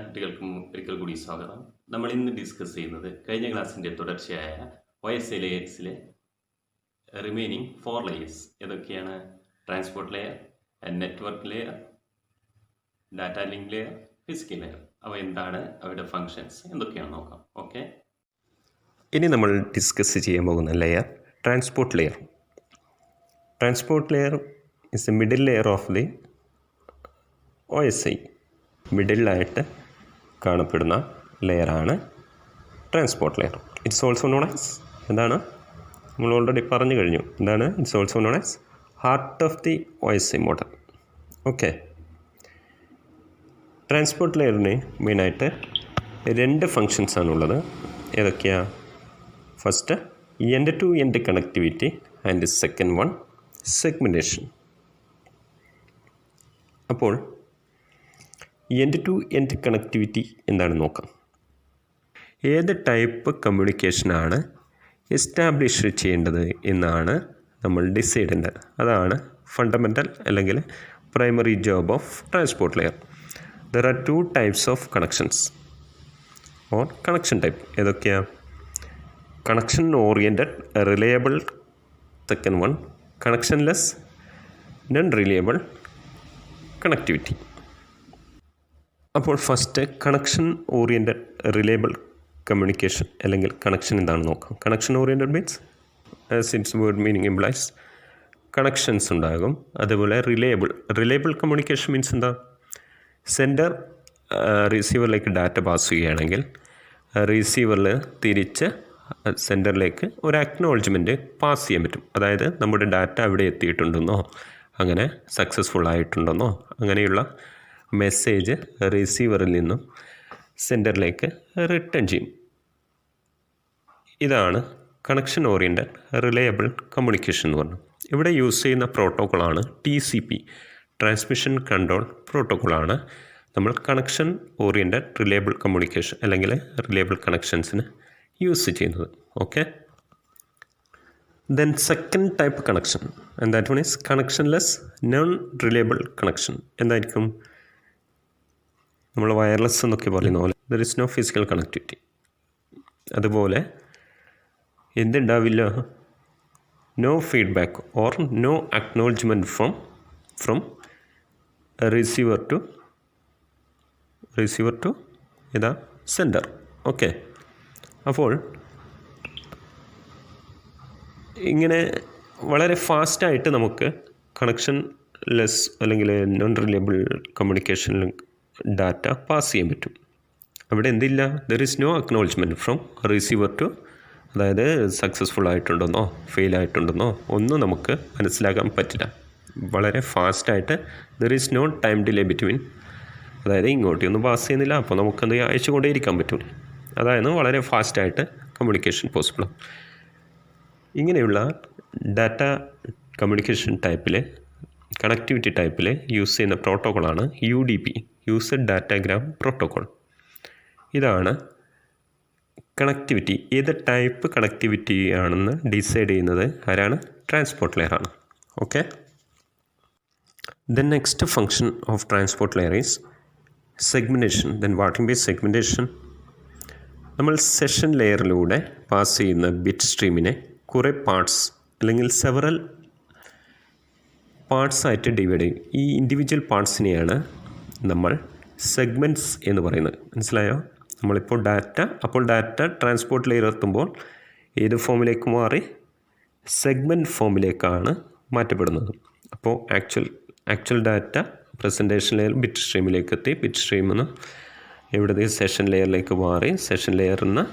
കുട്ടികൾക്കും ഒരിക്കൽ കൂടി സ്വാഗതം. നമ്മൾ ഇന്ന് ഡിസ്കസ് ചെയ്യുന്നത് കഴിഞ്ഞ ക്ലാസ്സിൻ്റെ തുടർച്ചയായ OSI ലെയേഴ്സിലെ റിമൈനിങ് 4 ലെയേഴ്സ് ഏതൊക്കെയാണ്? Transport layer, network layer, data link layer, physical layer. അവ എന്താണ്, അവയുടെ ഫങ്ഷൻസ് എന്തൊക്കെയാണെന്ന് നോക്കാം. ഓക്കെ, ഇനി നമ്മൾ ഡിസ്കസ് ചെയ്യാൻ പോകുന്ന layer transport layer. Transport layer is a middle layer of the OSI. മിഡിലായിട്ട് കാണപ്പെടുന്ന ലെയറാണ് transport layer. It's also known as എന്താണ്, നമ്മൾ ഓൾറെഡി പറഞ്ഞു കഴിഞ്ഞു എന്താണ്, it's also known as heart of the OSI model. Okay, transport ലെയറിന് മെയിനായിട്ട് 2 ഫങ്ഷൻസാണുള്ളത്. ഏതൊക്കെയാണ്? First end to end connectivity and second one segmentation. അപ്പോൾ എൻഡ് ടു എൻഡ് കണക്ടിവിറ്റി എന്താണെന്ന് നോക്കാം. ഏത് ടൈപ്പ് കമ്മ്യൂണിക്കേഷനാണ് എസ്റ്റാബ്ലിഷ് ചെയ്യേണ്ടത് എന്നാണ് നമ്മൾ ഡിസൈഡ് ചെയ്യേണ്ടത്. അതാണ് ഫണ്ടമെൻ്റൽ അല്ലെങ്കിൽ primary job of transport layer. There are 2 types of connections or connection type. ഏതൊക്കെയാണ്? Connection oriented reliable, second one connectionless non reliable connectivity. അപ്പോൾ first connection oriented reliable communication അല്ലെങ്കിൽ connection എന്താണെന്ന് നോക്കാം. Connection oriented means as its word meaning implies connections ഉണ്ടാകും. അതുപോലെ reliable communication means എന്താ? Sender റിസീവറിലേക്ക് data pass ചെയ്യുകയാണെങ്കിൽ റിസീവറിൽ തിരിച്ച് സെൻഡറിലേക്ക് ഒരു അക്നോളജ്മെൻറ്റ് പാസ് ചെയ്യാൻ പറ്റും. അതായത് നമ്മുടെ ഡാറ്റ അവിടെ എത്തിയിട്ടുണ്ടെന്നോ, അങ്ങനെ സക്സസ്ഫുൾ ആയിട്ടുണ്ടെന്നോ, അങ്ങനെയുള്ള മെസ്സേജ് റിസീവറിൽ നിന്നും സെൻഡറിലേക്ക് റിട്ടേൺ ചെയ്യും. ഇതാണ് കണക്ഷൻ ഓറിയൻറ്റഡ് റിലയബിൾ കമ്മ്യൂണിക്കേഷൻ എന്ന് പറഞ്ഞു. ഇവിടെ യൂസ് ചെയ്യുന്ന പ്രോട്ടോക്കോളാണ് TCP, ട്രാൻസ്മിഷൻ കൺട്രോൾ പ്രോട്ടോക്കോളാണ് നമ്മൾ കണക്ഷൻ ഓറിയൻറ്റഡ് റിലയബിൾ കമ്മ്യൂണിക്കേഷൻ അല്ലെങ്കിൽ റിലയബിൾ കണക്ഷൻസിന് യൂസ് ചെയ്യുന്നത്. Okay, then second type connection and that one is connectionless non reliable connection. എന്തായിരിക്കും? നമ്മൾ വയർലെസ് എന്നൊക്കെ പറയുന്ന പോലെ there is no physical connectivity. അതുപോലെ എന്തുണ്ടാവില്ല? No feedback or no acknowledgement from receiver to ഇതാ സെൻഡർ. ഓക്കെ, അപ്പോൾ ഇങ്ങനെ വളരെ ഫാസ്റ്റായിട്ട് നമുക്ക് കണക്ഷൻ ലെസ് അല്ലെങ്കിൽ നോൺ റിലയബിൾ കമ്മ്യൂണിക്കേഷനിൽ ഡാറ്റ പാസ് ചെയ്യാൻ പറ്റും. അവിടെ എന്തില്ല? There is no acknowledgement from receiver to, അതായത് സക്സസ്ഫുൾ ആയിട്ടുണ്ടെന്നോ ഫെയിൽ ആയിട്ടുണ്ടെന്നോ ഒന്നും നമുക്ക് മനസ്സിലാക്കാൻ പറ്റില്ല. വളരെ ഫാസ്റ്റായിട്ട് there is no time delay between, അതായത് ഇങ്ങോട്ടൊന്നും പാസ് ചെയ്യുന്നില്ല, അപ്പോൾ നമുക്കത് അയച്ചുകൊണ്ടേ ഇരിക്കാൻ പറ്റും. അതായത് വളരെ ഫാസ്റ്റായിട്ട് കമ്മ്യൂണിക്കേഷൻ പോസിബിൾ. ഇങ്ങനെയുള്ള ഡാറ്റ കമ്മ്യൂണിക്കേഷൻ ടൈപ്പിൽ, കണക്ടിവിറ്റി ടൈപ്പിൽ യൂസ് ചെയ്യുന്ന പ്രോട്ടോക്കോളാണ് UDP, യൂസർ ഡാറ്റാഗ്രാം പ്രോട്ടോക്കോൾ. ഇതാണ് കണക്ടിവിറ്റി. ഏത് ടൈപ്പ് കണക്ടിവിറ്റി ആണെന്ന് ഡിസൈഡ് ചെയ്യുന്നത് ആരാണ്? ട്രാൻസ്പോർട്ട് ലെയർ ആണ്. Okay, then next function of transport layer is segmentation. Then what B segmentation? നമ്മൾ സെഷൻ ലെയറിലൂടെ പാസ് ചെയ്യുന്ന ബിറ്റ് സ്ട്രീമിനെ കുറേ പാർട്സ് അല്ലെങ്കിൽ സെവറൽ പാർട്സായിട്ട് ഡിവൈഡ് ചെയ്യും. ഈ ഇൻഡിവിജ്വൽ പാർട്സിനെയാണ് നമ്മൾ സെഗ്മെൻറ്റ്സ് എന്ന് പറയുന്നത്. മനസ്സിലായോ? നമ്മളിപ്പോൾ ഡാറ്റ ട്രാൻസ്പോർട്ട് ലെയർ എത്തുമ്പോൾ ഏത് ഫോമിലേക്ക് മാറി? സെഗ്മെൻറ്റ് ഫോമിലേക്കാണ് മാറ്റപ്പെടുന്നത്. അപ്പോൾ actual data presentation layer bit സ്ട്രീമിലേക്ക് എത്തി, ബിറ്റ് സ്ട്രീമിൽ നിന്ന് എവിടത്തേക്ക് സെഷൻ ലെയറിലേക്ക് മാറി, സെഷൻ ലെയറിൽ നിന്ന്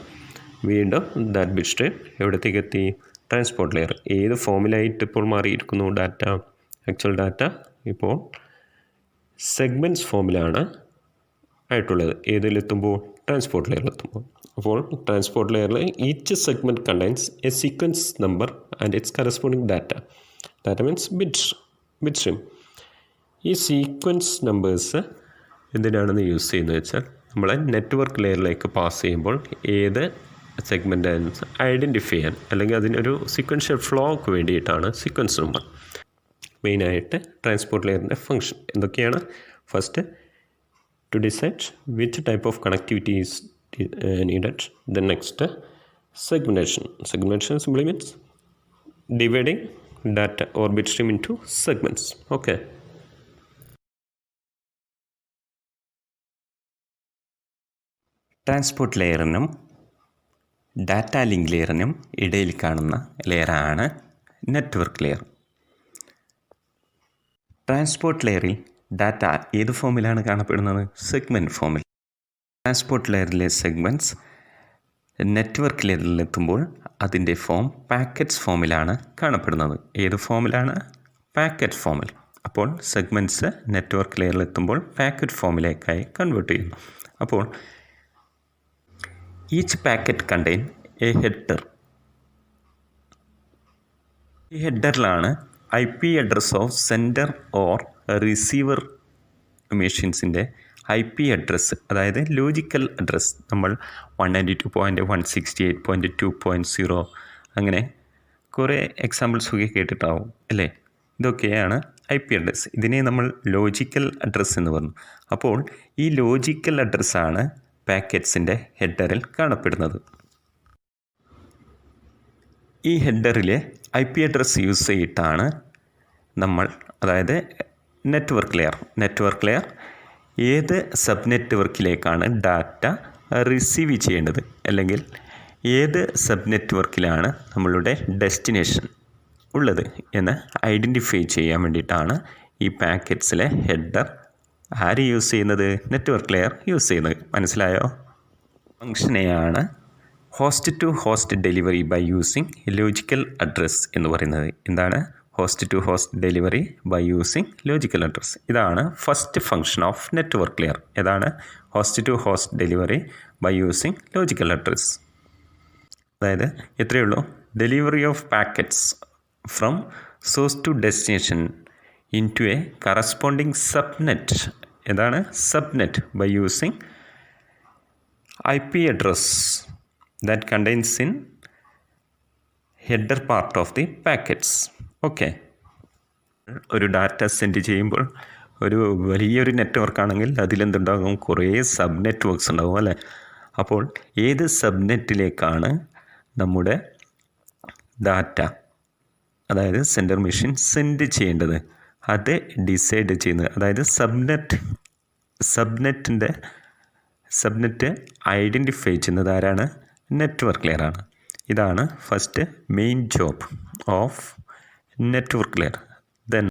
വീണ്ടും ദാറ്റ് ബിറ്റ് സ്ട്രീം എവിടത്തേക്ക് എത്തി? Transport layer. ഏത് ഫോമിലായിട്ട് ഇപ്പോൾ മാറിയിരിക്കുന്നു ഡാറ്റ? ആക്ച്വൽ ഡാറ്റ ഇപ്പോൾ സെഗ്മെൻറ്റ്സ് ഫോമിലാണ് ആയിട്ടുള്ളത്. ഏതിലെത്തുമ്പോൾ? ട്രാൻസ്പോർട്ട് ലെയറിലെത്തുമ്പോൾ. അപ്പോൾ ട്രാൻസ്പോർട്ട് ലെയറിൽ each segment contains A sequence number and it's corresponding data means bit stream. ഈ സീക്വൻസ് നമ്പേഴ്സ് എന്തിനാണെന്ന് യൂസ് ചെയ്യുന്നത് വെച്ചാൽ നമ്മളെ നെറ്റ്വർക്ക് ലെയറിലേക്ക് പാസ് ചെയ്യുമ്പോൾ ഏത് സെഗ്മെൻ്റ് ഐഡൻറ്റിഫൈ ചെയ്യാൻ, അല്ലെങ്കിൽ അതിനൊരു സീക്വൻഷ്യൽ ഫ്ലോക്ക് വേണ്ടിയിട്ടാണ് സീക്വൻസ് നമ്പർ. മെയിനായിട്ട് ട്രാൻസ്പോർട്ട് ലെയറിൻ്റെ ഫങ്ഷൻ എന്തൊക്കെയാണ്? First to decide which type of connectivity is needed. Then next, segmentation. Segmentation simply means dividing data or bit stream into segments. Okay. Transport ലെയറിനും data link ലെയറിനും ഇടയിൽ കാണുന്ന ലെയറാണ് network layer. Transport ലെയറിൽ data ഏത് ഫോമിലാണ് കാണപ്പെടുന്നത്? സെഗ്മെൻറ്റ് ഫോമിൽ. ട്രാൻസ്പോർട്ട് ലെയറിലെ സെഗ്മെൻറ്റ്സ് നെറ്റ്വർക്ക് ലെയറിലെത്തുമ്പോൾ അതിൻ്റെ ഫോം പാക്കറ്റ്സ് ഫോമിലാണ് കാണപ്പെടുന്നത്. ഏത് ഫോമിലാണ്? പാക്കറ്റ് ഫോമിൽ. അപ്പോൾ സെഗ്മെൻറ്റ്സ് നെറ്റ്വർക്ക് ലെയറിലെത്തുമ്പോൾ പാക്കറ്റ് ഫോമിലേക്കായി കൺവേർട്ട് ചെയ്യുന്നു. അപ്പോൾ each packet contain a header. ഈ ഹെഡറിലാണ് IP address of sender or receiver മെഷീൻസിൻ്റെ IP അഡ്രസ്സ്, അതായത് ലോജിക്കൽ അഡ്രസ്സ്. നമ്മൾ 192.168.2.0 അങ്ങനെ കുറേ എക്സാമ്പിൾസൊക്കെ കേട്ടിട്ടാവും അല്ലേ? ഇതൊക്കെയാണ് IP അഡ്രസ്സ്. ഇതിനെ നമ്മൾ ലോജിക്കൽ അഡ്രസ്സ് എന്ന് പറഞ്ഞു. അപ്പോൾ ഈ ലോജിക്കൽ അഡ്രസ്സാണ് പാക്കറ്റ്സിൻ്റെ ഹെഡറിൽ കാണപ്പെടുന്നത്. ഈ ഹെഡറിലെ IP അഡ്രസ്സ് യൂസ് ചെയ്തിട്ടാണ് നമ്മൾ, അതായത് നെറ്റ്വർക്ക് ലെയർ ഏത് സബ് നെറ്റ്വർക്കിലേക്കാണ് ഡാറ്റ റിസീവ് ചെയ്യേണ്ടത്, അല്ലെങ്കിൽ ഏത് സബ് നെറ്റ്വർക്കിലാണ് നമ്മളുടെ ഡെസ്റ്റിനേഷൻ ഉള്ളത് എന്ന് ഐഡൻറ്റിഫൈ ചെയ്യാൻ വേണ്ടിയിട്ടാണ് ഈ പാക്കറ്റ്സിലെ ഹെഡർ ആര് യൂസ് ചെയ്യുന്നത്? നെറ്റ്വർക്ക് ലെയർ യൂസ് ചെയ്യുന്നത്. മനസ്സിലായോ? ഫംഗ്ഷനെയാണ് host to host delivery by using logical address എന്ന് പറയുന്നത്. എന്താണ് host to host delivery by using logical address? ഇതാണ് first function of network layer. ഏതാണ്? Host to host delivery by using logical address. അതായത് എത്രയേ ഉള്ളൂ? Delivery of packets from source to destination into a corresponding subnet. ഏതാണ്? Subnet by using IP address that contains in header part of the packets. Okay. ഒരു data send ചെയ്യുമ്പോൾ ഒരു വലിയൊരു network ആണെങ്കിൽ അതിലെന്തുണ്ടാകും? കുറേ സബ് നെറ്റ്വർക്ക്സ് ഉണ്ടാകും അല്ലേ? അപ്പോൾ ഏത് സബ് നെറ്റിലേക്കാണ് നമ്മുടെ ഡാറ്റ, അതായത് സെൻഡർ മെഷീൻ സെൻഡ് ചെയ്യേണ്ടത്, അത് ഡിസൈഡ് ചെയ്യുന്നത്, അതായത് സബ്നെറ്റ് ഐഡൻറ്റിഫൈ ചെയ്യുന്നത് ആരാണ്? നെറ്റ്വർക്ക് ലെയറാണ്. ഇതാണ് first main job of network layer. Then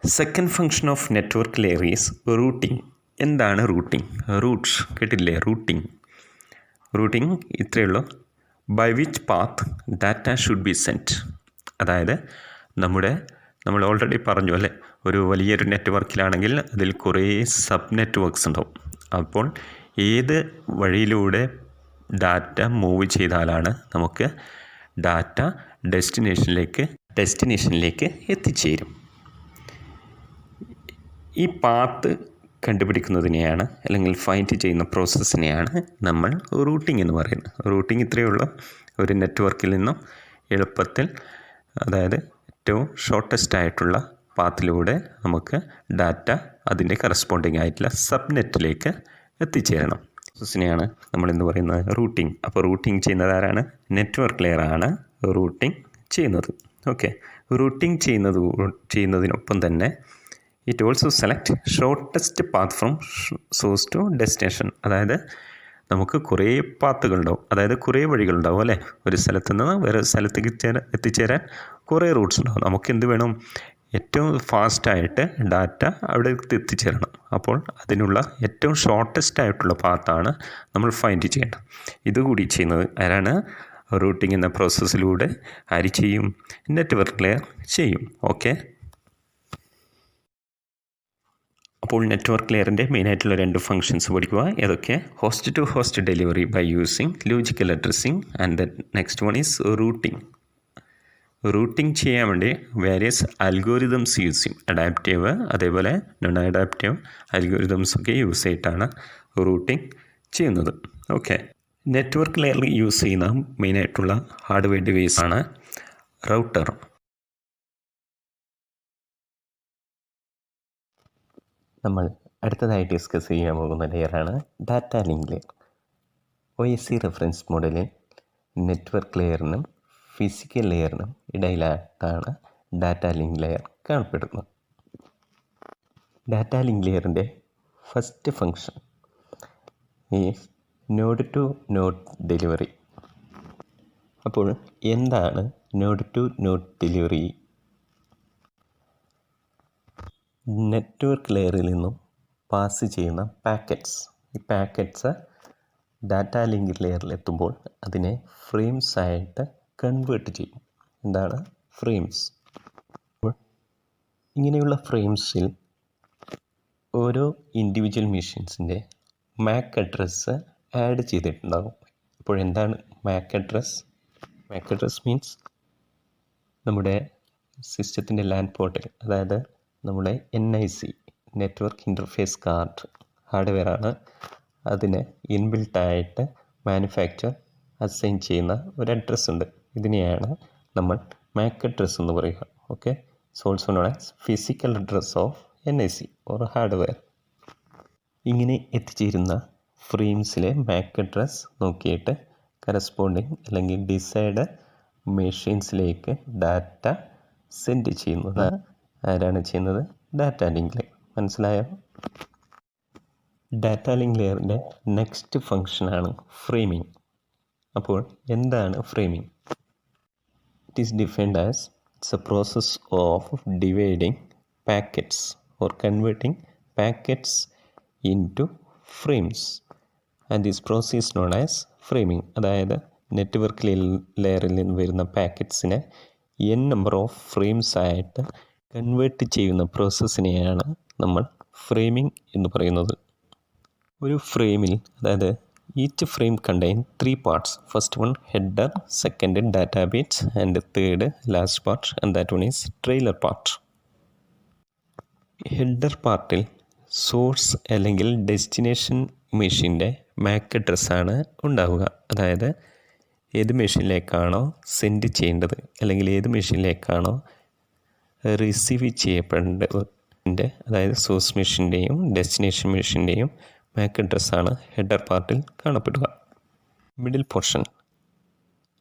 second function of network layer is routing. എന്താണ് റൂട്ടിംഗ്? റൂട്ട്സ് കേട്ടില്ലേ? റൂട്ടിംഗ് ഇത്രയേ ഉള്ളൂ. By which path data should be sent. അതായത് നമ്മൾ ഓൾറെഡി പറഞ്ഞു അല്ലേ, ഒരു വലിയൊരു നെറ്റ്വർക്കിലാണെങ്കിൽ അതിൽ കുറേ സബ് നെറ്റ്വർക്ക്സ് ഉണ്ടാവും. അപ്പോൾ ഏത് വഴിയിലൂടെ ഡാറ്റ മൂവ് ചെയ്താലാണ് നമുക്ക് ഡാറ്റ ഡെസ്റ്റിനേഷനിലേക്ക് എത്തിച്ചേരും. ഈ പാത്ത് കണ്ടുപിടിക്കുന്നതിനെയാണ്, അല്ലെങ്കിൽ ഫൈൻഡ് ചെയ്യുന്ന പ്രോസസ്സിനെയാണ് നമ്മൾ റൂട്ടിംഗ് എന്ന് പറയുന്നത്. റൂട്ടിംഗ് ഇത്രയേ ഉള്ളൂ. ഒരു നെറ്റ്വർക്കിൽ നിന്നും എളുപ്പത്തിൽ, അതായത് ഏറ്റവും ഷോർട്ടസ്റ്റ് ആയിട്ടുള്ള പാത്തിലൂടെ നമുക്ക് ഡാറ്റ അതിൻ്റെ കറസ്പോണ്ടിങ് ആയിട്ടുള്ള സബ്നെറ്റിലേക്ക് എത്തിച്ചേരണം. പ്രോസസ്സിനെയാണ് നമ്മളിന്ന് പറയുന്നത് റൂട്ടിംഗ്. അപ്പോൾ റൂട്ടിംഗ് ചെയ്യുന്നത് ആരാണ്? നെറ്റ്വർക്ക് ലെയറാണ് റൂട്ടിംഗ് ചെയ്യുന്നത്. ഓക്കെ. റൂട്ടിംഗ് ചെയ്യുന്നതിനൊപ്പം തന്നെ it also select shortest path from source to destination. അതായത് നമുക്ക് കുറേ പാത്തുകളുണ്ടാവും, അതായത് കുറേ വഴികളുണ്ടാവും അല്ലേ? ഒരു സ്ഥലത്ത് നിന്ന് വേറെ സ്ഥലത്തേക്ക് എത്തിച്ചേരാൻ കുറേ റൂട്ട്സ് ഉണ്ടാവും. നമുക്ക് എന്ത് വേണം? ഏറ്റവും ഫാസ്റ്റായിട്ട് ഡാറ്റ അവിടെ എത്തിച്ചേരണം. അപ്പോൾ അതിനുള്ള ഏറ്റവും ഷോർട്ടസ്റ്റ് ആയിട്ടുള്ള പാത്താണ് നമ്മൾ ഫൈൻഡ് ചെയ്യേണ്ടത്. ഇതുകൂടി ചെയ്യുന്നത് ആരാണ്? റൂട്ടിംഗ് എന്ന പ്രോസസ്സിലൂടെ ആര് ചെയ്യും? നെറ്റ്വർക്ക് ലെയർ ചെയ്യും. ഓക്കെ. അപ്പോൾ നെറ്റ്വർക്ക് ലെയറിൻ്റെ മെയിനായിട്ടുള്ള 2 ഫങ്ഷൻസ് പഠിക്കുക. ഏതൊക്കെ? Host to host delivery by using logical addressing and the next one is routing. Routing ചെയ്യാൻ വേണ്ടി വേരിയസ് അൽഗോരിതംസ് യൂസ് ചെയ്യും. അഡാപ്റ്റീവ്, അതേപോലെ നോൺ അഡാപ്റ്റീവ് അൽഗോരിതംസൊക്കെ യൂസ് ചെയ്തിട്ടാണ് റൂട്ടിംഗ് ചെയ്യുന്നത്. ഓക്കെ. നെറ്റ്വർക്ക് ലെയറിൽ യൂസ് ചെയ്യുന്ന മെയിനായിട്ടുള്ള ഹാർഡ്വെയർ ഡിവൈസാണ് റൗട്ടർ. നമ്മൾ അടുത്തതായി ഡിസ്കസ് ചെയ്യാൻ പോകുന്ന ലെയറാണ് data link layer. OSC reference മോഡലിൽ നെറ്റ്വർക്ക് ലെയറിനും ഫിസിക്കൽ ലെയറിനും ഇടയിലായിട്ടാണ് ഡാറ്റ ലിങ്ക് ലെയർ കാണപ്പെടുന്നത്. ഡാറ്റ ലിങ്ക് ലെയറിൻ്റെ first function is node to node delivery. അപ്പോൾ എന്താണ് node to node delivery? Network ലെയറിൽ നിന്നും പാസ് ചെയ്യുന്ന പാക്കറ്റ്സ്, ഈ പാക്കറ്റ്സ് ഡാറ്റ ലിങ്ക് ലെയറിൽ എത്തുമ്പോൾ അതിനെ ഫ്രെയിംസ് ആയിട്ട് കൺവേർട്ട് ചെയ്യും. എന്താണ് ഫ്രെയിംസ്? ഇങ്ങനെയുള്ള ഫ്രെയിംസിൽ ഓരോ ഇൻഡിവിജ്വൽ മെഷീൻസിൻ്റെ മാക് അഡ്രസ്സ് ആഡ് ചെയ്തിട്ടുണ്ടാകും. അപ്പോൾ എന്താണ് Mac address? Mac address means നമ്മുടെ സിസ്റ്റത്തിൻ്റെ ലാൻ പോർട്ടിൽ, അതായത് നമ്മുടെ NIC നെറ്റ്വർക്ക് ഇൻ്റർഫേസ് കാർഡ് ഹാർഡ്വെയറാണ് അതിന് ഇൻബിൽട്ടായിട്ട് മാനുഫാക്ചർ അസൈൻ ചെയ്യുന്ന ഒരു അഡ്രസ്സ് ഉണ്ട്. ഇതിനെയാണ് നമ്മൾ മാക് അഡ്രസ് എന്ന് പറയുക. Okay, also known as physical address of NIC or hardware. ഇങ്ങനെ എത്തിച്ചേരുന്ന ഫ്രെയിംസിലെ മാക് അഡ്രസ് നോക്കിയിട്ട് കറസ്പോണ്ടിങ് അല്ലെങ്കിൽ ഡിസൈഡ് മെഷീൻസിലേക്ക് ഡാറ്റ സെൻഡ് ചെയ്യുന്നത് ആരാണ് ചെയ്യുന്നത്? Data link layer. മനസ്സിലായോ? ഡാറ്റ ലിങ്ക് ലെയറിൻ്റെ നെക്സ്റ്റ് ഫങ്ഷനാണ് ഫ്രെയിമിംഗ്. അപ്പോൾ എന്താണ് framing? It is defined as it's a process of dividing packets or converting packets into frames and this process is known as framing. അതായത് network ലെയറിൽ നിന്ന് വരുന്ന പാക്കറ്റ്സിനെ n number of frames ആയിട്ട് convert ചെയ്യുന്ന പ്രോസസ്സിനെയാണ് നമ്മൾ framing എന്ന് പറയുന്നത്. ഒരു ഫ്രെയിമിൽ, അതായത് each frame contain 3 parts. First one header, second data bits and third last part and that one is trailer part. Header പാർട്ടിൽ സോഴ്സ് അല്ലെങ്കിൽ ഡെസ്റ്റിനേഷൻ മെഷീൻ്റെ മാക് അഡ്രസ്സാണ് ഉണ്ടാവുക. അതായത് ഏത് മെഷീനിലേക്കാണോ സെൻഡ് ചെയ്യേണ്ടത് അല്ലെങ്കിൽ ഏത് മെഷീനിലേക്കാണോ റിസീവ് ചെയ്യപ്പെടേണ്ടത്, അതായത് സോഴ്സ് മെഷീൻ്റെയും ഡെസ്റ്റിനേഷൻ മെഷീൻ്റെയും മാക് അഡ്രസ്സാണ് ഹെഡർ പാർട്ടിൽ കാണപ്പെടുക. മിഡിൽ പോർഷൻ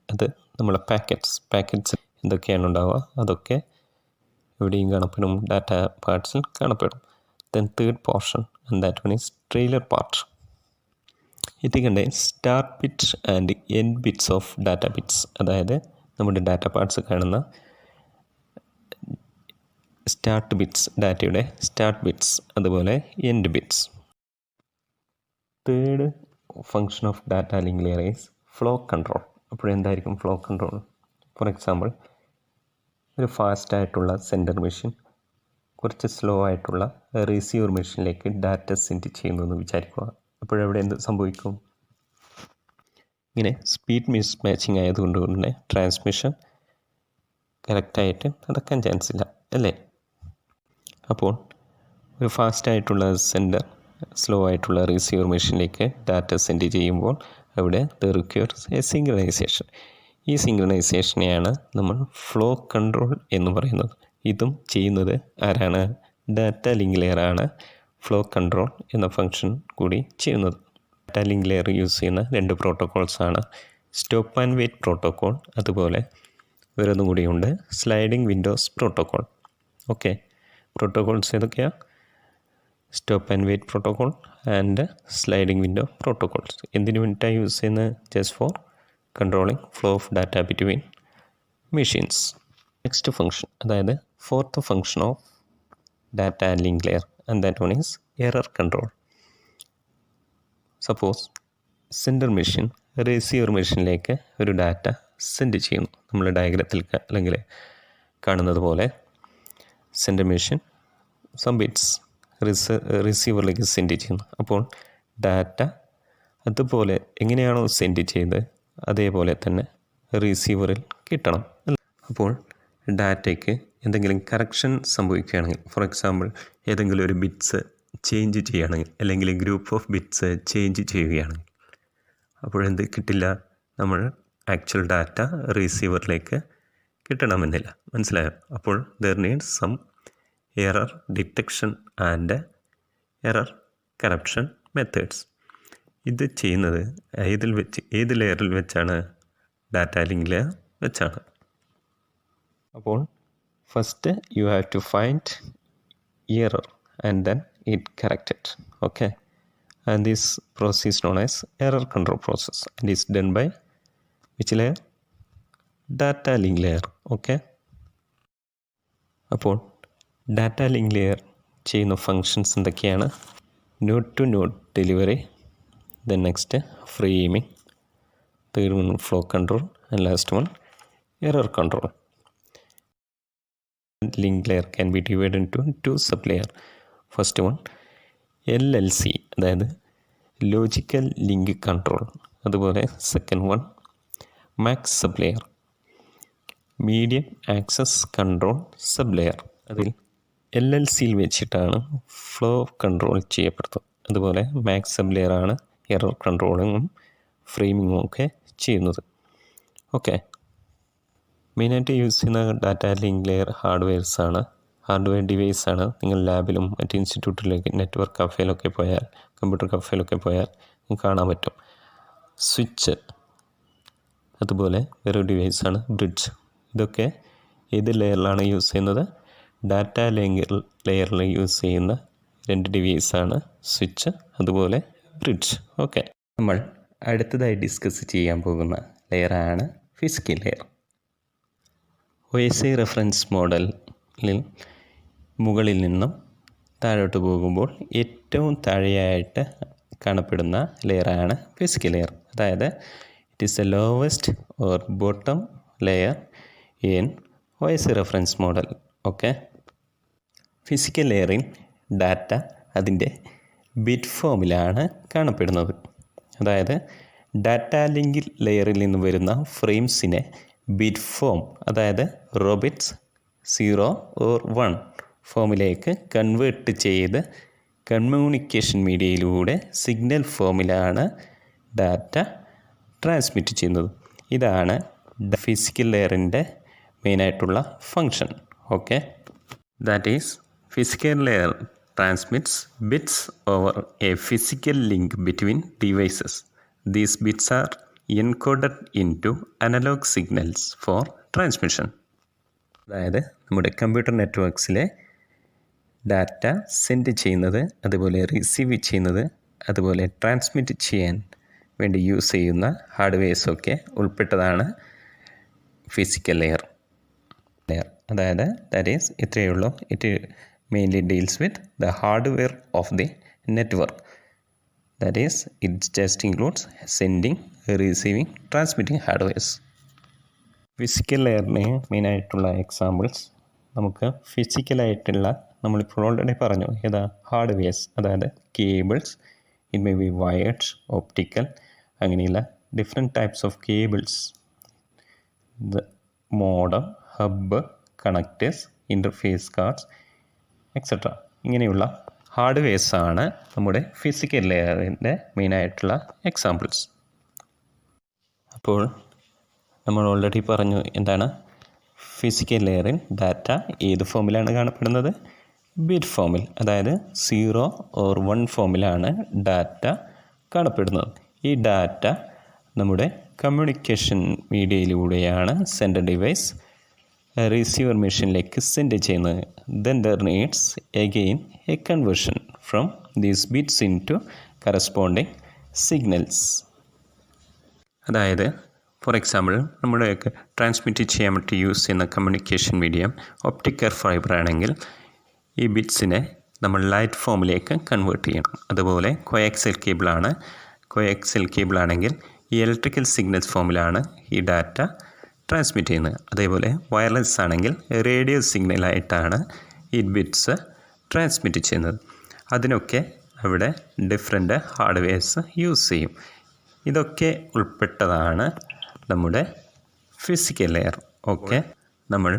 അത് നമ്മളെ പാക്കറ്റ്സ് എന്തൊക്കെയാണ് ഉണ്ടാവുക അതൊക്കെ എവിടെയും കാണപ്പെടും, ഡാറ്റ പാർട്സിൽ കാണപ്പെടും. Then third portion and that one is trailer part. ഇത് contains start bit and end bits of data bits. അതായത് നമ്മുടെ ഡാറ്റ പാർട്സ് കാണുന്ന സ്റ്റാർട്ട് ബിറ്റ്സ്, ഡാറ്റയുടെ സ്റ്റാർട്ട് ബിറ്റ്സ്, അതുപോലെ end bits. Third function of data link layer is flow control. അപ്പോഴെന്തായിരിക്കും flow control? For example, ഒരു ഫാസ്റ്റായിട്ടുള്ള sender machine കുറച്ച് slow ആയിട്ടുള്ള റിസീവർ മെഷീനിലേക്ക് ഡാറ്റ സെൻഡ് ചെയ്യുന്നു എന്ന് വിചാരിക്കുക. അപ്പോഴവിടെ എന്ത് സംഭവിക്കും? ഇങ്ങനെ സ്പീഡ് മിസ് മാച്ചിങ് ആയതുകൊണ്ട് തന്നെ ട്രാൻസ്മിഷൻ കറക്റ്റായിട്ട് നടക്കാൻ ചാൻസ് ഇല്ല, അല്ലേ? അപ്പോൾ ഒരു ഫാസ്റ്റായിട്ടുള്ള സെൻഡർ സ്ലോ ആയിട്ടുള്ള റിസീവർ മെഷീനിലേക്ക് ഡാറ്റ സെൻഡ് ചെയ്യുമ്പോൾ അവിടെ റിക്വയർസ് എ സിങ്ക്രണൈസേഷൻ. ഈ സിങ്ക്രണൈസേഷനെയാണ് നമ്മൾ ഫ്ലോ കൺട്രോൾ എന്ന് പറയുന്നത്. ഇതും ചെയ്യുന്നത് ആരാണ്? ഡാറ്റ ലിങ്ക് ലെയറാണ് ഫ്ലോ കൺട്രോൾ എന്ന ഫങ്ഷൻ കൂടി ചെയ്യുന്നത്. ഡാറ്റ ലിങ്ക് ലെയർ യൂസ് ചെയ്യുന്ന 2 പ്രോട്ടോക്കോൾസാണ് സ്റ്റോപ്പ് ആൻഡ് വെയിറ്റ് പ്രോട്ടോക്കോൾ, അതുപോലെ വേറൊന്നും കൂടിയുണ്ട് sliding windows protocol. Okay, protocols ഏതൊക്കെയാണ്? Stop and wait protocol and sliding window protocols. എന്തിനു വേണ്ടിയിട്ടാണ് യൂസ് ചെയ്യുന്നത്? Just for controlling flow of data between machines. Next function, അതായത് fourth function of data link layer and that one is error control. Suppose sender machine receiver മെഷീനിലേക്ക് ഒരു data send ചെയ്യുന്നു. നമ്മൾ ഡയഗ്രത്തിൽ അല്ലെങ്കിൽ കാണുന്നത് പോലെ സെൻഡർ മെഷീൻ സം ബിറ്റ്സ് റിസീവറിലേക്ക് സെൻഡ് ചെയ്യുന്നു. അപ്പോൾ ഡാറ്റ അതുപോലെ എങ്ങനെയാണോ സെൻഡ് ചെയ്തത് അതേപോലെ തന്നെ റിസീവറിൽ കിട്ടണം. അപ്പോൾ ഡാറ്റയ്ക്ക് എന്തെങ്കിലും കറക്ഷൻ സംഭവിക്കുകയാണെങ്കിൽ, ഫോർ എക്സാമ്പിൾ ഏതെങ്കിലും ഒരു ബിറ്റ്സ് ചേഞ്ച് ചെയ്യുകയാണെങ്കിൽ അല്ലെങ്കിൽ ഗ്രൂപ്പ് ഓഫ് ബിറ്റ്സ് ചേഞ്ച് ചെയ്യുകയാണെങ്കിൽ അപ്പോഴെന്ത് കിട്ടില്ല? നമ്മൾ ആക്ച്വൽ ഡാറ്റ റിസീവറിലേക്ക് കിട്ടണമെന്നില്ല. മനസ്സിലായോ? അപ്പോൾ there needs some error detection and error correction methods. ഇത് ചെയ്യുന്നത് ഏത് ലെയറിൽ വെച്ചാണ്? ഡാറ്റ ലിങ്ക് ലെയർ വെച്ചാണ്. അപ്പോൾ first you have to find error and then it corrected. Okay, and this process is known as error control process and is done by which layer? Data link layer. Okay, അപ്പോൾ data link layer ചെയ്യുന്ന functions എന്തൊക്കെയാണ്? Node to node delivery, then next framing, third one flow control and last one error control. Link layer can be divide into 2 sub layer. First one LLC, അതായത് logical link control. അതുപോലെ second one MAC sub layer, medium access control sub layer. അതിൽ LLCയിൽ വെച്ചിട്ടാണ് flow control ചെയ്യപ്പെടുന്നത്. അതുപോലെ MAC sub layer ആണ് error കൺട്രോളിങ്ങും ഫ്രെയിമിങ്ങും ഒക്കെ ചെയ്യുന്നത്. ഓക്കെ, മെയിനായിട്ട് യൂസ് ചെയ്യുന്ന ഡാറ്റ ലിങ്ക് ലെയർ ഹാർഡ്വെയർ ഡിവൈസാണ്. നിങ്ങൾ ലാബിലും മറ്റ് ഇൻസ്റ്റിറ്റ്യൂട്ടിലേക്ക് നെറ്റ്വർക്ക് കഫേയിലൊക്കെ പോയാൽ, കമ്പ്യൂട്ടർ കഫേയിലൊക്കെ പോയാൽ കാണാൻ പറ്റും. സ്വിച്ച്, അതുപോലെ വേറെ ഡിവൈസാണ് ബ്രിഡ്ജ്. ഇതൊക്കെ ഏത് ലെയറിലാണ് യൂസ് ചെയ്യുന്നത്? ഡാറ്റ ലെയറിൽ യൂസ് ചെയ്യുന്ന 2 ഡിവൈസാണ് സ്വിച്ച്, അതുപോലെ ബ്രിഡ്ജ്. ഓക്കെ, നമ്മൾ അടുത്തതായി ഡിസ്കസ് ചെയ്യാൻ പോകുന്ന ലെയറാണ് ഫിസിക്കൽ ലെയർ. OSI റെഫറൻസ് മോഡലിൽ മുകളിൽ നിന്നും താഴോട്ട് പോകുമ്പോൾ ഏറ്റവും താഴെയായിട്ട് കാണപ്പെടുന്ന ലെയറാണ് ഫിസിക്കൽ ലെയർ. അതായത് it is the lowest or bottom layer in OSI reference model. Okay, physical ലെയറിൽ ഡാറ്റ അതിൻ്റെ ബിറ്റ് ഫോമിലാണ് കാണപ്പെടുന്നത്. അതായത് ഡാറ്റ ലിങ്ക് ലെയറിൽ നിന്ന് വരുന്ന ഫ്രെയിംസിനെ ബിറ്റ് ഫോം, അതായത് റോബിറ്റ്സ് 0 or 1 ഫോമിലേക്ക് കൺവേർട്ട് ചെയ്ത് കമ്മ്യൂണിക്കേഷൻ മീഡിയയിലൂടെ സിഗ്നൽ ഫോമിലാണ് ഡാറ്റ ട്രാൻസ്മിറ്റ് ചെയ്യുന്നത്. ഇതാണ് ഫിസിക്കൽ ലെയറിൻ്റെ മെയിനായിട്ടുള്ള function. Okay, that is physical layer transmits bits over a physical link between devices. These bits are encoded into analog signals for transmission. അതായത് നമ്മുടെ കമ്പ്യൂട്ടർ നെറ്റ്വർക്ക്സിലെ ഡാറ്റ സെൻഡ് ചെയ്യുന്നത്, അതുപോലെ receive ചെയ്യുന്നത്, അതുപോലെ ട്രാൻസ്മിറ്റ് ചെയ്യാൻ വേണ്ടി യൂസ് ചെയ്യുന്ന ഹാർഡ്വെയർസൊക്കെ ഉൾപ്പെട്ടതാണ് ഫിസിക്കൽ ലെയർ. അതായത് ദാറ്റ് ഈസ് ഇത്രയേ ഉള്ളൂ. It mainly deals with the hardware of the network. That is it just includes sending, receiving, transmitting hardwares. Physical ലെയറിന് മെയിനായിട്ടുള്ള എക്സാമ്പിൾസ് നമുക്ക് ഫിസിക്കലായിട്ടുള്ള, നമ്മളിപ്പോൾ ഓൾറെഡി പറഞ്ഞു, ഏതാ? ഹാർഡ്വെയർസ്, അതായത് cables, it may be wired, optical, അങ്ങനെയുള്ള different types of cables, modem, hub, connectors, interface cards etcetera. ഇങ്ങനെയുള്ള ഹാർഡ്വെയർസാണ് നമ്മുടെ ഫിസിക്കൽ ലെയറിൻ്റെ മെയിനായിട്ടുള്ള എക്സാമ്പിൾസ്. അപ്പോൾ നമ്മൾ ഓൾറെഡി പറഞ്ഞു എന്താണ്? ഫിസിക്കൽ ലെയറിൽ ഡാറ്റ ഏത് ഫോമിലാണ് കാണപ്പെടുന്നത്? ബിറ്റ് ഫോമിൽ, അതായത് 0 or 1 ഫോമിലാണ് ഡാറ്റ കാണപ്പെടുന്നത്. ഈ ഡാറ്റ നമ്മുടെ കമ്മ്യൂണിക്കേഷൻ മീഡിയയിലൂടെയാണ് സെൻഡർ ഡിവൈസ് റിസീവർ മെഷീനിലേക്ക് സെൻഡ് ചെയ്യുന്നത്. Then there needs again a conversion from these bits into corresponding signals. അതായത് ഫോർ എക്സാമ്പിൾ, നമ്മുടെയൊക്കെ ട്രാൻസ്മിറ്റ് ചെയ്യാൻ വേണ്ടി യൂസ് ചെയ്യുന്ന കമ്മ്യൂണിക്കേഷൻ മീഡിയം ഒപ്റ്റിക്കൽ ഫൈബർ ആണെങ്കിൽ ഈ ബിറ്റ്സിനെ നമ്മൾ ലൈറ്റ് ഫോമിലേക്ക് കൺവേർട്ട് ചെയ്യണം. അതുപോലെ കോയാക്സിയൽ കേബിൾ ആണെങ്കിൽ ഈ ഇലക്ട്രിക്കൽ സിഗ്നൽസ് ഫോമിലാണ് ഈ ഡാറ്റ ട്രാൻസ്മിറ്റ് ചെയ്യുന്നത്. അതേപോലെ വയർലെസ് ആണെങ്കിൽ റേഡിയോ സിഗ്നലായിട്ടാണ് ഈ ബിറ്റ്സ് ട്രാൻസ്മിറ്റ് ചെയ്യുന്നത്. അതിനൊക്കെ അവിടെ ഡിഫറെൻ്റ് ഹാർഡ്വെയർസ് യൂസ് ചെയ്യും. ഇതൊക്കെ ഉൾപ്പെട്ടതാണ് നമ്മുടെ ഫിസിക്കൽ ലെയർ. ഓക്കെ, നമ്മൾ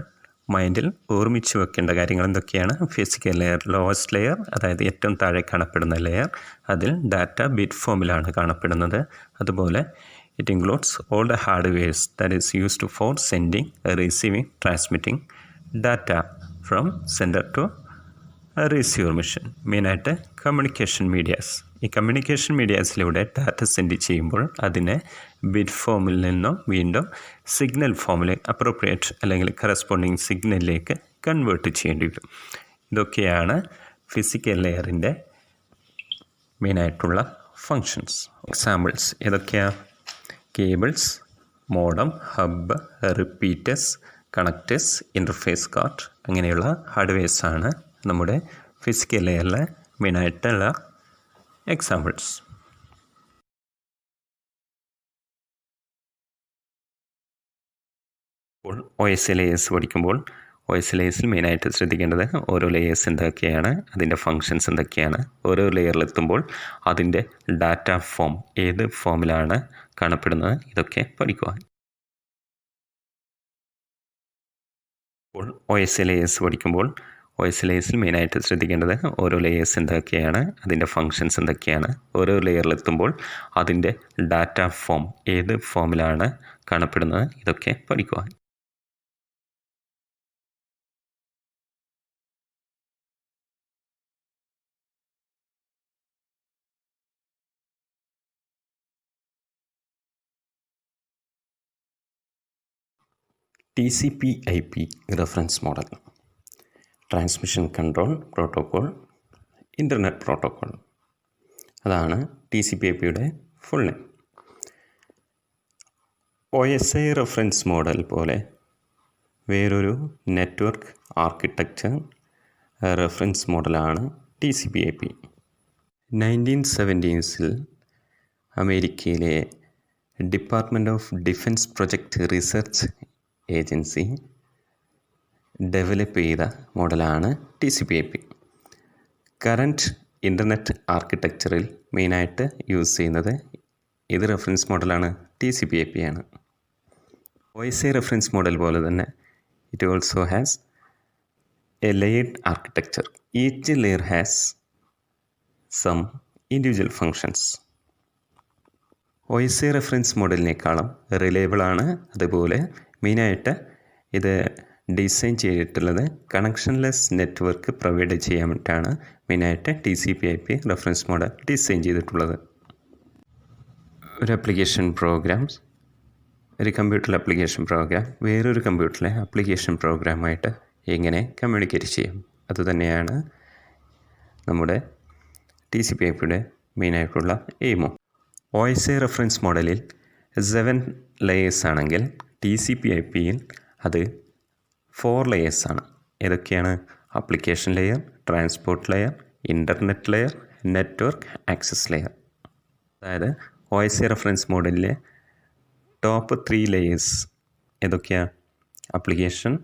മൈൻഡിൽ ഓർമ്മിച്ച് വെക്കേണ്ട കാര്യങ്ങൾ എന്തൊക്കെയാണ്? ഫിസിക്കൽ ലെയർ, ലോവസ്റ്റ് ലെയർ, അതായത് ഏറ്റവും താഴെ കാണപ്പെടുന്ന ലെയർ, അതിൽ ഡാറ്റ ബിറ്റ് ഫോമിലാണ് കാണപ്പെടുന്നത്. അതുപോലെ it includes all the hardwares that is used for sending, receiving, transmitting data from sender to receiver machine. മെയിനായിട്ട് കമ്മ്യൂണിക്കേഷൻ മീഡിയാസ്. ഈ കമ്മ്യൂണിക്കേഷൻ മീഡിയാസിലൂടെ ഡാറ്റ സെൻഡ് ചെയ്യുമ്പോൾ അതിനെ ബിറ്റ് ഫോമിൽ നിന്നും വീണ്ടും സിഗ്നൽ ഫോമിൽ അപ്രോപ്രിയേറ്റ് അല്ലെങ്കിൽ കറസ്പോണ്ടിങ് സിഗ്നലിലേക്ക് കൺവേർട്ട് ചെയ്യേണ്ടി വരും. ഇതൊക്കെയാണ് ഫിസിക്കൽ ലെയറിൻ്റെ മെയിനായിട്ടുള്ള ഫങ്ഷൻസ്. എക്സാമ്പിൾസ് ഏതൊക്കെയാണ്? Cables, modem, hub, repeaters, connectors, interface card അങ്ങനെയുള്ള ഹാർഡ്വെയർസാണ് നമ്മുടെ ഫിസിക്കൽ ലെയറിലെ മെയിനായിട്ടുള്ള എക്സാമ്പിൾസ്. ഇപ്പോൾ OS ലെയേഴ്സ് പഠിക്കുമ്പോൾ OS ലെയേഴ്സിൽ മെയിനായിട്ട് ശ്രദ്ധിക്കേണ്ടത് ഓരോ ലെയേഴ്സ് എന്തൊക്കെയാണ്, അതിൻ്റെ ഫങ്ഷൻസ് എന്തൊക്കെയാണ്, ഓരോ ലെയറിലെത്തുമ്പോൾ അതിൻ്റെ ഡാറ്റ ഫോം ഏത് ഫോമിലാണ് കാണപ്പെടുന്നത്, ഇതൊക്കെ പഠിക്കുക. ഇപ്പോൾ OS ലെയേഴ്സ് പഠിക്കുമ്പോൾ OS ലെയേഴ്സിൽ മെയിനായിട്ട് ശ്രദ്ധിക്കേണ്ടത് ഓരോ ലെയേഴ്സ് എന്തൊക്കെയാണ്, അതിൻ്റെ ഫങ്ഷൻസ് എന്തൊക്കെയാണ്, ഓരോ ലെയറിലെത്തുമ്പോൾ അതിൻ്റെ ഡാറ്റ ഫോം ഏത് ഫോമിലാണ് കാണപ്പെടുന്നത്, ഇതൊക്കെ പഠിക്കുക. TCP/IP reference model, transmission control protocol, internet protocol. അതാണ് TCP/IPയുടെ full name. OSI reference model പോലെ വേറൊരു നെറ്റ്വർക്ക് ആർക്കിടെക്ചർ റെഫറൻസ് മോഡലാണ് TCP/IP. 1970s അമേരിക്കയിലെ department of defence project research agency develop ചെയ്ത മോഡലാണ് TCP/IP. കറൻറ്റ് ഇൻ്റർനെറ്റ് ആർക്കിടെക്ചറിൽ മെയിനായിട്ട് യൂസ് ചെയ്യുന്നത് ഏത് റെഫറൻസ് മോഡലാണ്? TCP/IP ആണ്. OSI റെഫറൻസ് മോഡൽ പോലെ തന്നെ it also has a layered architecture. Each layer has some individual functions. OSI reference മോഡലിനേക്കാളും റിലയബിളാണ്. അതുപോലെ മെയിനായിട്ട് ഇത് ഡിസൈൻ ചെയ്തിട്ടുള്ളത് കണക്ഷൻലെസ് നെറ്റ്വർക്ക് പ്രൊവൈഡ് ചെയ്യാൻ വേണ്ടിയിട്ടാണ് മെയിനായിട്ട് TCP/IP റെഫറൻസ് മോഡൽ ഡിസൈൻ ചെയ്തിട്ടുള്ളത്. ഒരു ആപ്ലിക്കേഷൻ പ്രോഗ്രാംസ്, ഒരു കമ്പ്യൂട്ടറിലെ ആപ്ലിക്കേഷൻ പ്രോഗ്രാം വേറൊരു കമ്പ്യൂട്ടറിലെ ആപ്ലിക്കേഷൻ പ്രോഗ്രാമായിട്ട് എങ്ങനെ കമ്മ്യൂണിക്കേറ്റ് ചെയ്യും, അതുതന്നെയാണ് നമ്മുടെ TCP/IPയുടെ മെയിനായിട്ടുള്ള എയിമും. OSI റെഫറൻസ് മോഡലിൽ 7 ലെയേഴ്സ് ആണെങ്കിൽ TCP/IPയിൽ അത് 4 ലെയേഴ്സാണ്. ഏതൊക്കെയാണ്? Application layer, transport layer, internet layer, network access layer. അതായത് OSI റെഫറൻസ് മോഡലിലെ ടോപ്പ് 3 ലെയേഴ്സ് ഏതൊക്കെയാണ്? Application,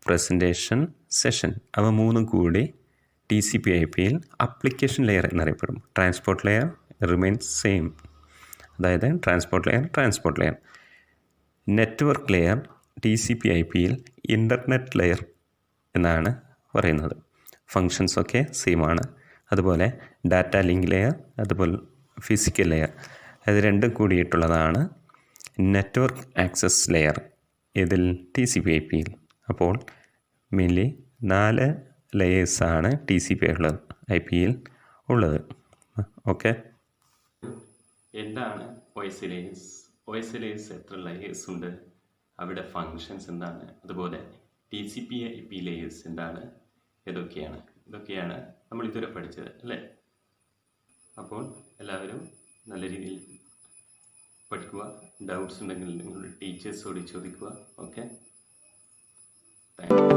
presentation, session. അവ മൂന്നും കൂടി TCP/IPയിൽ ആപ്ലിക്കേഷൻ ലെയർ എന്നറിയപ്പെടും. ട്രാൻസ്പോർട്ട് ലെയർ റിമെയിൻസ് സെയിം, അതായത് ട്രാൻസ്പോർട്ട് ലെയർ. നെറ്റ്വർക്ക് ലെയർ TCP/IPയിൽ ഇൻ്റർനെറ്റ് ലെയർ എന്നാണ് പറയുന്നത്. ഫങ്ഷൻസൊക്കെ സെയിമാണ്. അതുപോലെ ഡാറ്റ ലിങ്ക് ലെയർ, അതുപോലെ ഫിസിക്കൽ ലെയർ, അത് രണ്ടും കൂടിയിട്ടുള്ളതാണ് നെറ്റ്വർക്ക് ആക്സസ് ലെയർ ഇതിൽ TCP/IPയിൽ. അപ്പോൾ മെയിൻലി 4 ലെയേഴ്സാണ് TCP/IPയിൽ ഉള്ളത്. ഓക്കെ. എന്താണ് OSI ലെയേഴ്സ്? OSI ലെയേഴ്സ് എത്ര ലെയേഴ്സ് ഉണ്ട്? അവിടെ ഫങ്ഷൻസ് എന്താണ്? അതുപോലെ TCP/IP ലെയേഴ്സ് എന്താണ്? ഇതൊക്കെയാണ് നമ്മൾ ഇതുവരെ പഠിച്ചത് അല്ലേ? അപ്പോൾ എല്ലാവരും നല്ല രീതിയിൽ പഠിക്കുക. ഡൗട്ട്സ് ഉണ്ടെങ്കിൽ നിങ്ങൾ ടീച്ചേഴ്സോട് ചോദിക്കുക. Okay, thank you.